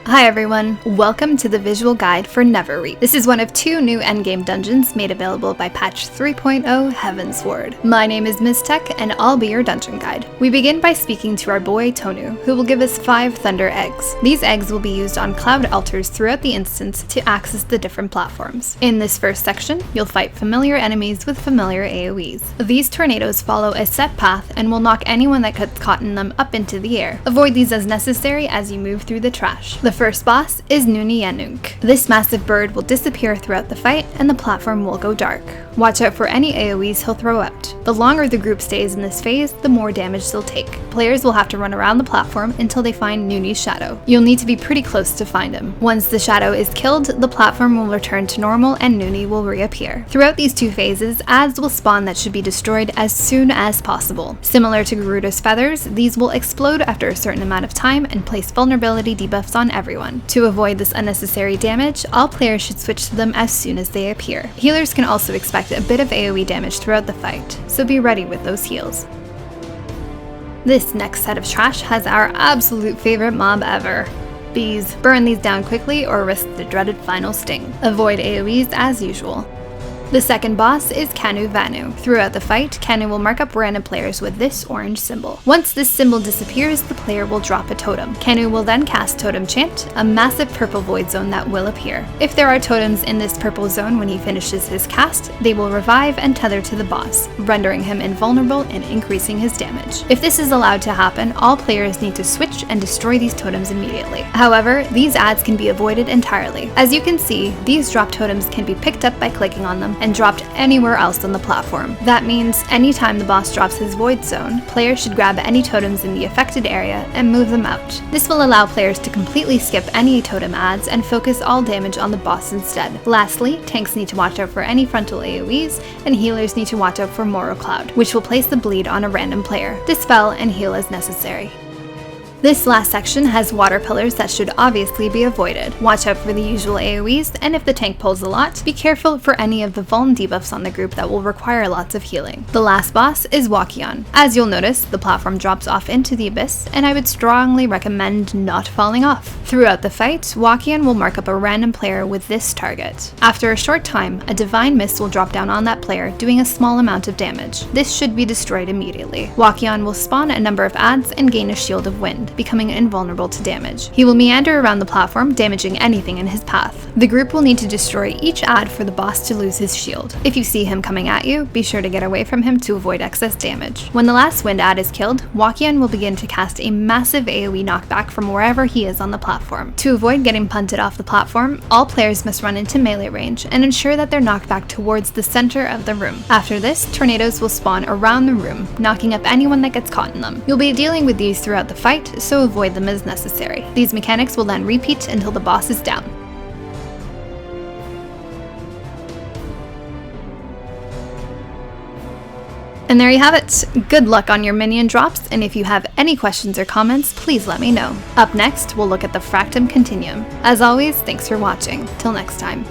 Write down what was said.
Hi everyone, welcome to the visual guide for Neverreap. This is one of 2 new endgame dungeons made available by patch 3.0 Heavensward. My name is Ms. Tech and I'll be your dungeon guide. We begin by speaking to our boy Tonu, who will give us 5 thunder eggs. These eggs will be used on cloud altars throughout the instance to access the different platforms. In this first section, you'll fight familiar enemies with familiar AoEs. These tornadoes follow a set path and will knock anyone that gets caught in them up into the air. Avoid these as necessary as you move through the trash. The first boss is Nuniyanunk. This massive bird will disappear throughout the fight and the platform will go dark. Watch out for any AoEs he'll throw out. The longer the group stays in this phase, the more damage they'll take. Players will have to run around the platform until they find Nuni's shadow. You'll need to be pretty close to find him. Once the shadow is killed, the platform will return to normal and Nuni will reappear. Throughout these 2 phases, adds will spawn that should be destroyed as soon as possible. Similar to Garuda's feathers, these will explode after a certain amount of time and place vulnerability debuffs on everyone. To avoid this unnecessary damage, all players should switch to them as soon as they appear. Healers can also expect a bit of AoE damage throughout the fight, so be ready with those heals. This next set of trash has our absolute favorite mob ever. Bees. Burn these down quickly or risk the dreaded final sting. Avoid AoEs as usual. The second boss is CANU VANU. Throughout the fight, CANU will mark up random players with this orange symbol. Once this symbol disappears, the player will drop a totem. CANU will then cast TOTEM CHANT, a massive purple void zone that will appear. If there are totems in this purple zone when he finishes his cast, they will revive and tether to the boss, rendering him invulnerable and increasing his damage. If this is allowed to happen, all players need to switch and destroy these totems immediately. However, these adds can be avoided entirely. As you can see, these drop totems can be picked up by clicking on them and dropped anywhere else on the platform. That means anytime the boss drops his void zone, players should grab any totems in the affected area and move them out. This will allow players to completely skip any totem adds and focus all damage on the boss instead. Lastly, tanks need to watch out for any frontal AoEs, and healers need to watch out for MORROWCLOUD, which will place the bleed on a random player. Dispel and heal as necessary. This last section has water pillars that should obviously be avoided. Watch out for the usual AoEs, and if the tank pulls a lot, be careful for any of the vuln debuffs on the group that will require lots of healing. The last boss is Wakion. As you'll notice, the platform drops off into the abyss, and I would strongly recommend not falling off. Throughout the fight, Wakion will mark up a random player with this target. After a short time, a divine mist will drop down on that player, doing a small amount of damage. This should be destroyed immediately. Wakion will spawn a number of adds and gain a shield of wind, becoming invulnerable to damage. He will meander around the platform, damaging anything in his path. The group will need to destroy each add for the boss to lose his shield. If you see him coming at you, be sure to get away from him to avoid excess damage. When the last wind add is killed, Wakion will begin to cast a massive AoE knockback from wherever he is on the platform. To avoid getting punted off the platform, all players must run into melee range and ensure that they're knocked back towards the center of the room. After this, tornadoes will spawn around the room, knocking up anyone that gets caught in them. You'll be dealing with these throughout the fight, so avoid them as necessary. These mechanics will then repeat until the boss is down. And there you have it. Good luck on your minion drops, and if you have any questions or comments, please let me know. Up next, we'll look at the Fractum Continuum. As always, thanks for watching. Till next time.